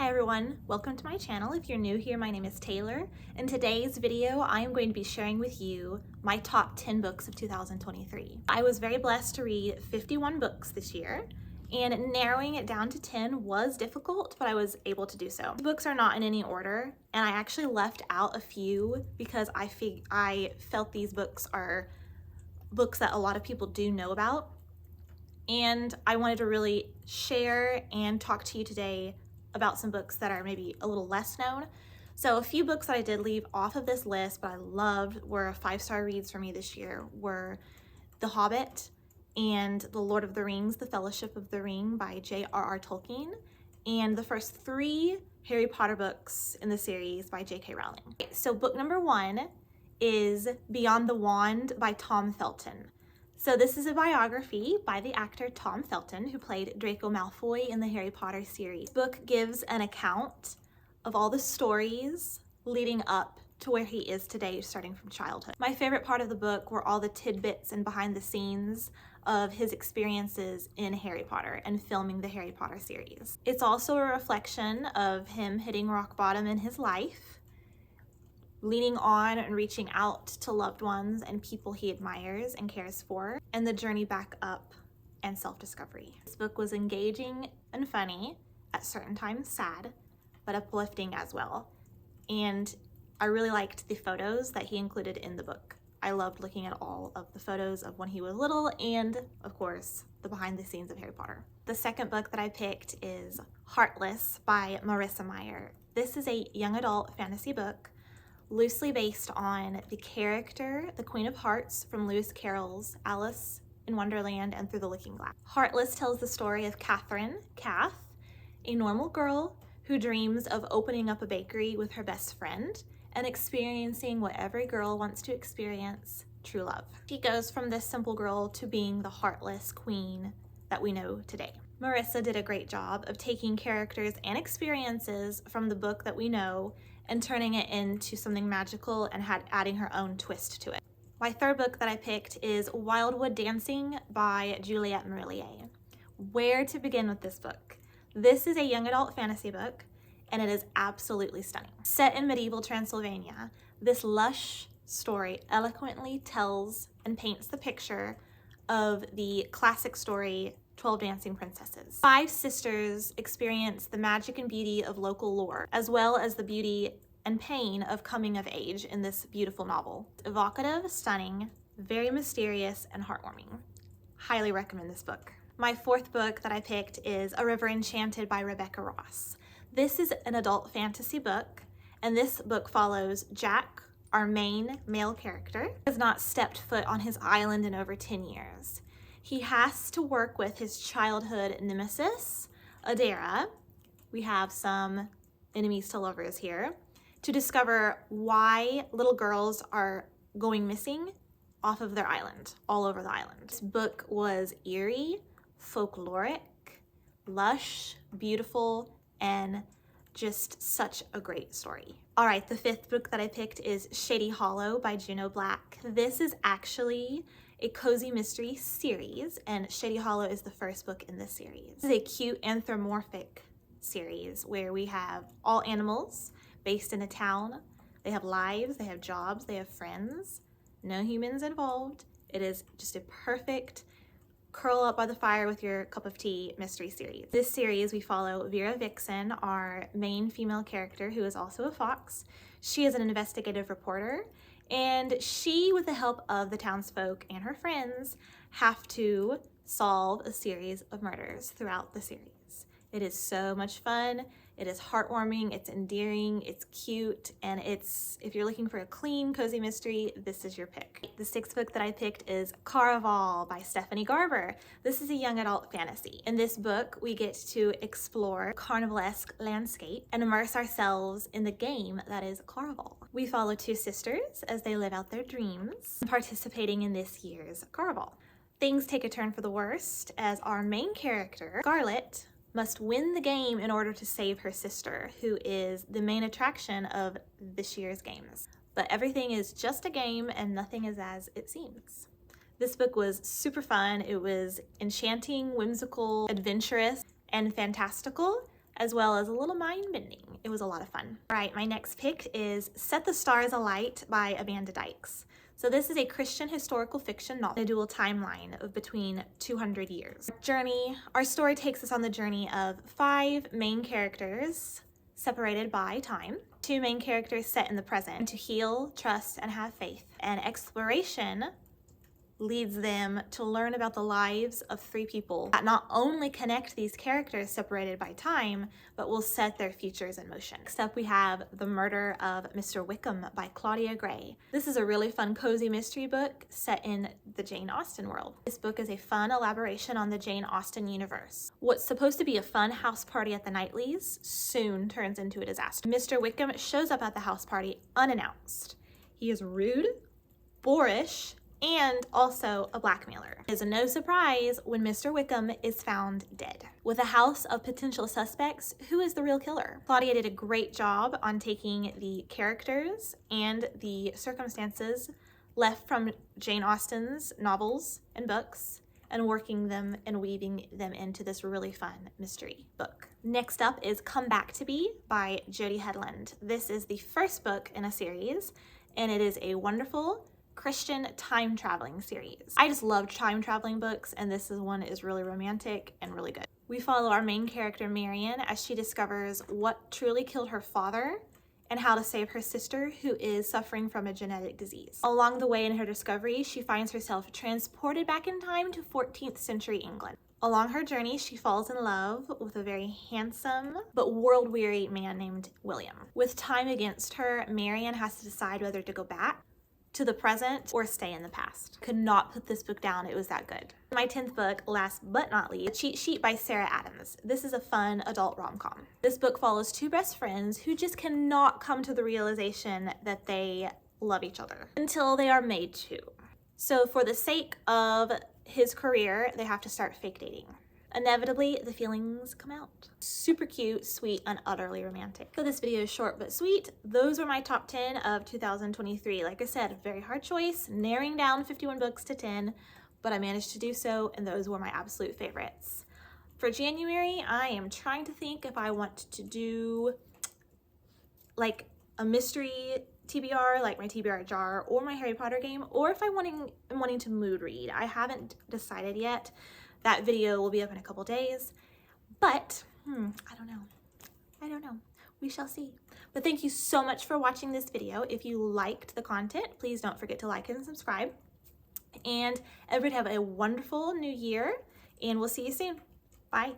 Hi everyone, welcome to my channel. If you're new here, my name is Taylor. In today's video, I am going to be sharing with you my top 10 books of 2023. I was very blessed to read 51 books this year, and narrowing it down to 10 was difficult, but I was able to do so. The books are not in any order, and I actually left out a few because I felt these books are books that a lot of people do know about, and I wanted to really share and talk to you today about some books that are maybe a little less known. So a few books that I did leave off of this list but I loved were 5-star reads for me this year were The Hobbit and The Lord of the Rings, The Fellowship of the Ring by J.R.R. Tolkien, and the first 3 Harry Potter books in the series by J.K. Rowling. So book number 1 is Beyond the Wand by Tom Felton. So this is a biography by the actor Tom Felton, who played Draco Malfoy in the Harry Potter series. This book gives an account of all the stories leading up to where he is today, starting from childhood. My favorite part of the book were all the tidbits and behind the scenes of his experiences in Harry Potter and filming the Harry Potter series. It's also a reflection of him hitting rock bottom in his life, leaning on and reaching out to loved ones and people he admires and cares for, and the journey back up and self-discovery. This book was engaging and funny, at certain times sad, but uplifting as well. And I really liked the photos that he included in the book. I loved looking at all of the photos of when he was little and, of course, the behind the scenes of Harry Potter. The second book that I picked is Heartless by Marissa Meyer. This is a young adult fantasy book loosely based on the character, the Queen of Hearts from Lewis Carroll's Alice in Wonderland and Through the Looking Glass. Heartless tells the story of Catherine, Kath, a normal girl who dreams of opening up a bakery with her best friend and experiencing what every girl wants to experience, true love. She goes from this simple girl to being the heartless queen that we know today. Marissa did a great job of taking characters and experiences from the book that we know and turning it into something magical and adding her own twist to it. My third book that I picked is Wildwood Dancing by Juliette Marillier. Where to begin with this book? This is a young adult fantasy book, and it is absolutely stunning. Set in medieval Transylvania, this lush story eloquently tells and paints the picture of the classic story 12 Dancing Princesses. 5 sisters experience the magic and beauty of local lore, as well as the beauty and pain of coming of age in this beautiful novel. Evocative, stunning, very mysterious, and heartwarming. Highly recommend this book. My fourth book that I picked is A River Enchanted by Rebecca Ross. This is an adult fantasy book, and this book follows Jack, our main male character, who has not stepped foot on his island in over 10 years. He has to work with his childhood nemesis, Adara. We have some enemies to lovers here, to discover why little girls are going missing off of their island, all over the island. This book was eerie, folkloric, lush, beautiful, and just such a great story. All right, the fifth book that I picked is Shady Hollow by Juno Black. This is actually a cozy mystery series, and Shady Hollow is the first book in this series. This is a cute anthropomorphic series where we have all animals based in a town. They have lives, they have jobs, they have friends, no humans involved. It is just a perfect curl up by the fire with your cup of tea mystery series. This series we follow Vera Vixen, our main female character, who is also a fox. She is an investigative reporter, and she, with the help of the townsfolk and her friends, have to solve a series of murders throughout the series. It is so much fun. It is heartwarming, it's endearing, it's cute, and if you're looking for a clean, cozy mystery, this is your pick. The sixth book that I picked is Caraval by Stephanie Garber. This is a young adult fantasy. In this book, we get to explore carnivalesque landscape and immerse ourselves in the game that is Caraval. We follow 2 sisters as they live out their dreams, participating in this year's Caraval. Things take a turn for the worst as our main character, Scarlet, must win the game in order to save her sister, who is the main attraction of this year's games. But everything is just a game and nothing is as it seems. This book was super fun. It was enchanting, whimsical, adventurous, and fantastical, as well as a little mind bending. It was a lot of fun. All right, my next pick is Set the Stars Alight by Amanda Dykes. So this is a Christian historical fiction novel, a dual timeline of between 200 years. Our story takes us on the journey of 5 main characters separated by time. 2 main characters set in the present to heal, trust, and have faith. And exploration leads them to learn about the lives of 3 people that not only connect these characters separated by time, but will set their futures in motion. Next up, we have The Murder of Mr Wickham by Claudia Gray. This is a really fun, cozy mystery book set in the Jane Austen world. This book is a fun elaboration on the Jane Austen universe. What's supposed to be a fun house party at the Knightleys soon turns into a disaster. Mr Wickham shows up at the house party unannounced. He is rude, boorish, and also a blackmailer. It is no surprise when Mr. Wickham is found dead. With a house of potential suspects, who is the real killer? Claudia did a great job on taking the characters and the circumstances left from Jane Austen's novels and books and working them and weaving them into this really fun mystery book. Next up is Come Back to Be by Jody Headland. This is the first book in a series, and it is a wonderful Christian time traveling series. I just loved time traveling books, and this one is really romantic and really good. We follow our main character Marion as she discovers what truly killed her father and how to save her sister, who is suffering from a genetic disease. Along the way in her discovery, she finds herself transported back in time to 14th century England. Along her journey, she falls in love with a very handsome but world-weary man named William. With time against her, Marion has to decide whether to go back to the present or stay in the past. Could not put this book down, it was that good. My 10th book, last but not least, A Cheat Sheet by Sarah Adams. This is a fun adult rom-com. This book follows 2 best friends who just cannot come to the realization that they love each other until they are made to. So for the sake of his career, they have to start fake dating. Inevitably, the feelings come out. Super cute, sweet, and utterly romantic. So this video is short but sweet. Those were my top 10 of 2023. Like I said, a very hard choice, narrowing down 51 books to 10, but I managed to do so, and those were my absolute favorites. For January, I am trying to think if I want to do like a mystery TBR, like my TBR jar or my Harry Potter game, or if I'm wanting to mood read. I haven't decided yet. That video will be up in a couple days, but I don't know. We shall see. But thank you so much for watching this video. If you liked the content, please don't forget to like and subscribe. And everybody have a wonderful new year, and we'll see you soon. Bye.